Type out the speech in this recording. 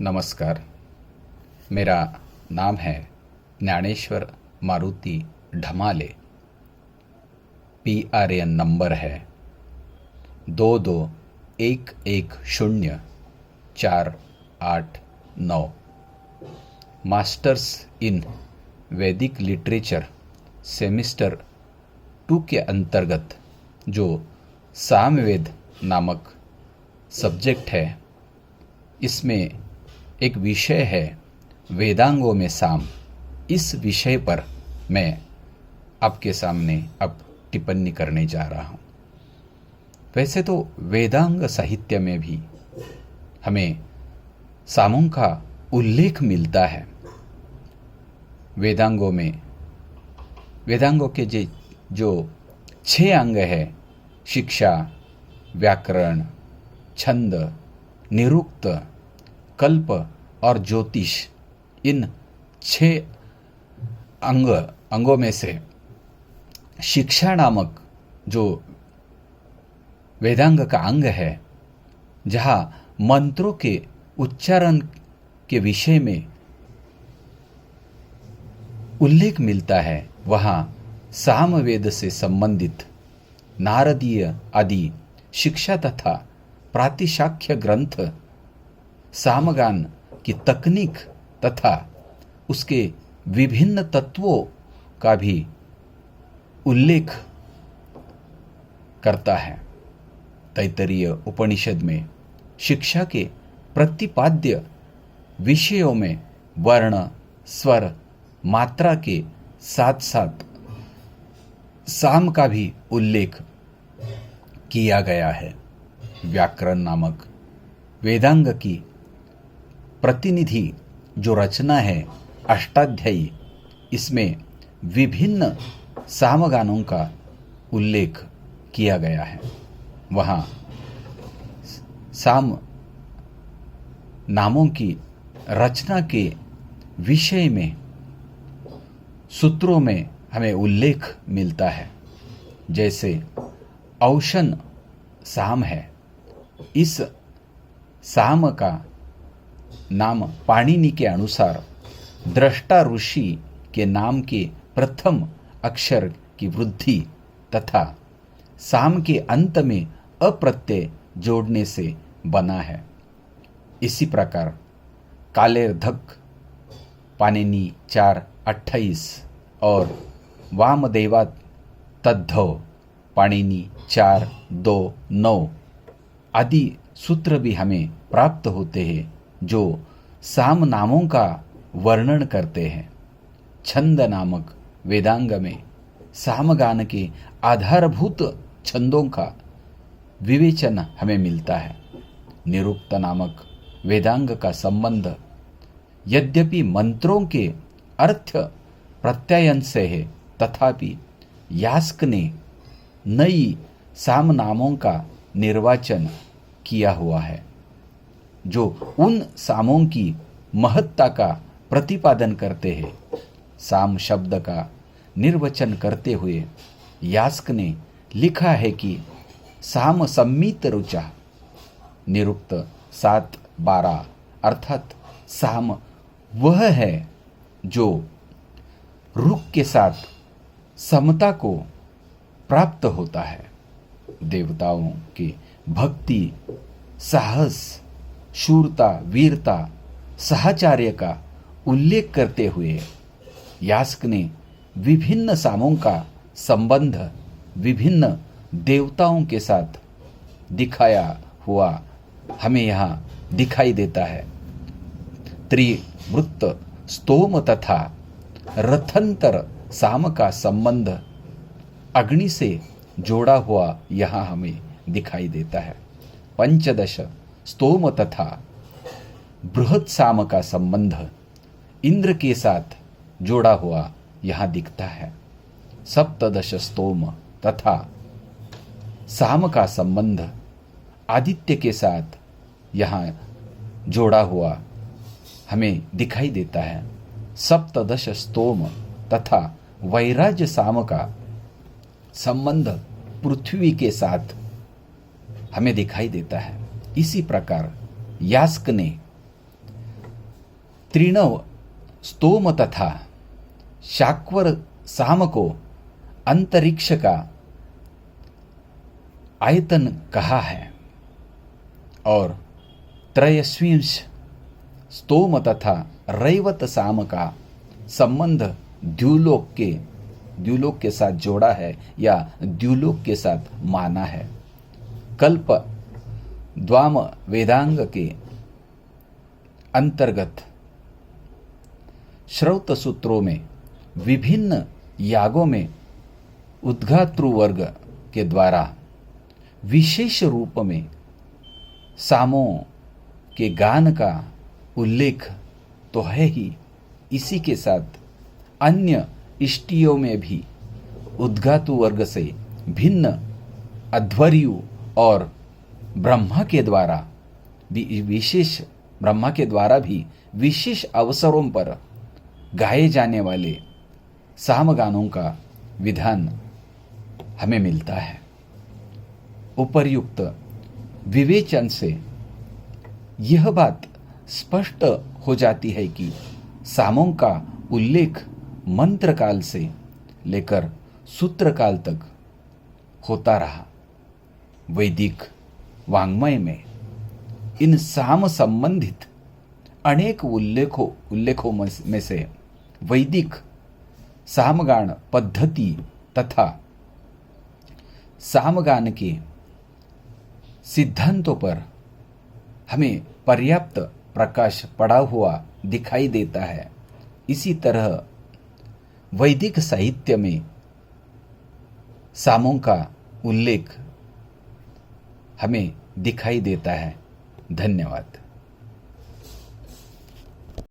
नमस्कार। मेरा नाम है ज्ञानेश्वर मारुति ढमाले। PRN नंबर है 22110489। मास्टर्स इन वैदिक लिटरेचर सेमिस्टर 2 के अंतर्गत जो सामवेद नामक सब्जेक्ट है, इसमें एक विषय है वेदांगों में साम। इस विषय पर मैं आपके सामने अब टिप्पणी करने जा रहा हूँ। वैसे तो वेदांग साहित्य में भी हमें सामों का उल्लेख मिलता है। वेदांगों के जो 6 अंग है, शिक्षा, व्याकरण, छंद, निरुक्त, कल्प और ज्योतिष, इन 6 अंगों में से शिक्षा नामक जो वेदांग का अंग है, जहाँ मंत्रों के उच्चारण के विषय में उल्लेख मिलता है, वहाँ सामवेद से संबंधित नारदीय आदि शिक्षा तथा प्रातिशाख्य ग्रंथ, सामगान की तकनीक तथा उसके विभिन्न तत्वों का भी उल्लेख करता है। तैत्तरीय उपनिषद में शिक्षा के प्रतिपाद्य विषयों में वर्ण, स्वर, मात्रा के साथ साथ साम का भी उल्लेख किया गया है। व्याकरण नामक वेदांग की प्रतिनिधि जो रचना है अष्टाध्यायी, इसमें विभिन्न सामगानों का उल्लेख किया गया है। वहाँ साम नामों की रचना के विषय में सूत्रों में हमें उल्लेख मिलता है। जैसे औशन साम है। इस साम का नाम पाणिनि के अनुसार दृष्टा ऋषि के नाम के प्रथम अक्षर की वृद्धि तथा साम के अंत में अप्रत्यय जोड़ने से बना है। इसी प्रकार कालेर्धक पाणिनि 4:28 और वामदेवात् तद्धौ पाणिनि 4:2-9 आदि सूत्र भी हमें प्राप्त होते हैं, जो साम नामों का वर्णन करते हैं। छंद नामक वेदांग में सामगान के आधारभूत छंदों का विवेचन हमें मिलता है। निरुक्त नामक वेदांग का संबंध यद्यपि मंत्रों के अर्थ प्रत्यायन से है, तथापि यास्क ने नई साम नामों का निर्वाचन किया हुआ है, जो उन सामों की महत्ता का प्रतिपादन करते हैं। साम शब्द का निर्वचन करते हुए यास्क ने लिखा है कि साम सम्मित रुचा, निरुक्त 7:12, अर्थात साम वह है जो रुख के साथ समता को प्राप्त होता है। देवताओं की भक्ति, साहस, शूरता, वीरता, साहचर्य का उल्लेख करते हुए यास्क ने विभिन्न सामों का संबंध विभिन्न देवताओं के साथ दिखाया हुआ हमें यहाँ दिखाई देता है। त्रिवृत्त, स्तोम तथा रथंतर साम का संबंध अग्नि से जोड़ा हुआ यहाँ हमें दिखाई देता है। पंचदश स्तोम तथा बृहत साम का संबंध इंद्र के साथ जोड़ा हुआ यहाँ दिखता है। सप्तदश स्तोम तथा साम का संबंध आदित्य के साथ यहाँ जोड़ा हुआ हमें दिखाई देता है। सप्तदश स्तोम तथा वैराज्य साम का संबंध पृथ्वी के साथ हमें दिखाई देता है। इसी प्रकार यास्क ने त्रिणव स्तोम तथा शाक्वर साम को अंतरिक्ष का आयतन कहा है और त्रयस्विंश स्तोम तथा रैवत साम का संबंध द्युलोक के साथ जोड़ा है या द्युलोक के साथ माना है। कल्प द्वाम वेदांग के अंतर्गत श्रौत सूत्रों में विभिन्न यागों में उद्गातृ वर्ग के द्वारा विशेष रूप में सामों के गान का उल्लेख तो है ही, इसी के साथ अन्य इष्टियों में भी उद्गातु वर्ग से भिन्न अध्वर्यु और ब्रह्मा के द्वारा भी विशेष अवसरों पर गाए जाने वाले सामगानों का विधान हमें मिलता है। उपर्युक्त विवेचन से यह बात स्पष्ट हो जाती है कि सामों का उल्लेख मंत्र काल से लेकर सूत्र काल तक होता रहा। वैदिक वाङ्मय में इन साम संबंधित अनेक उल्लेखों में से वैदिक सामगान पद्धति तथा सामगान के सिद्धांतों पर हमें पर्याप्त प्रकाश पड़ा हुआ दिखाई देता है। इसी तरह वैदिक साहित्य में सामों का उल्लेख हमें दिखाई देता है। धन्यवाद।